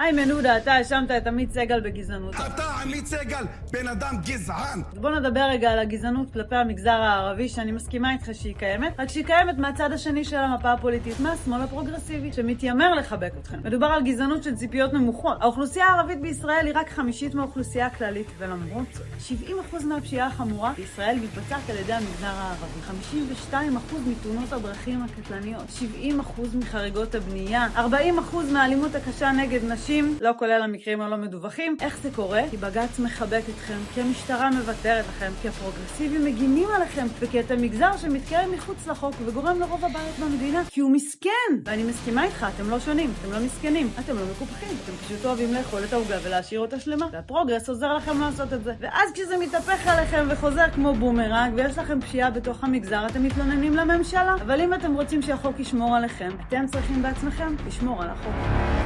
איימן עודה, אתה האשמת את עמית סגל בגזענות. אתה עמית סגל, בן אדם גזען. בוא נדבר רגע על הגזענות כלפי המגזר הערבי, שאני מסכימה איתך שהיא קיימת, רק שהיא קיימת מהצד השני של המפה הפוליטית, מהשמאל הפרוגרסיבי, שמתיימר לחבק אתכם. מדובר על גזענות של ציפיות נמוכות. האוכלוסייה הערבית בישראל היא רק 50% מהאוכלוסייה הכללית, ולמרות זאת, 70% מהפשיעה החמורה בישראל מתבצעת על ידי המגזר הערבי. 52% מתאונות הדרכים הקטלניות, 70% מחריגות הבנייה, 40% מהאלימות הקשה נגד נשים, לא כולל המקרים הלא מדווחים. איך זה קורה? כי בג"ץ מחבק אתכם, כי המשטרה מוותרת לכם, כי הפרוגרסיבים מגינים עליכם, וכי אתם מגזר שמתקיים מחוץ לחוק וגורם לרוב הבעיות במדינה, כי הוא מסכן. ואני מסכימה איתך, אתם לא שונים, אתם לא מסכנים, אתם לא מקופחים, אתם פשוט אוהבים לאכול את העוגה ולהשאיר אותה שלמה, והפרוגרס עוזר לכם לעשות את זה. ואז כשזה מתהפך עליכם וחוזר כמו בומרנג ויש לכם פשיעה בתוך המגזר, אתם מתלוננים לממשלה. אבל אם אתם רוצים שהחוק ישמור עליכם, אתם צריכים בעצמכם לשמור על החוק.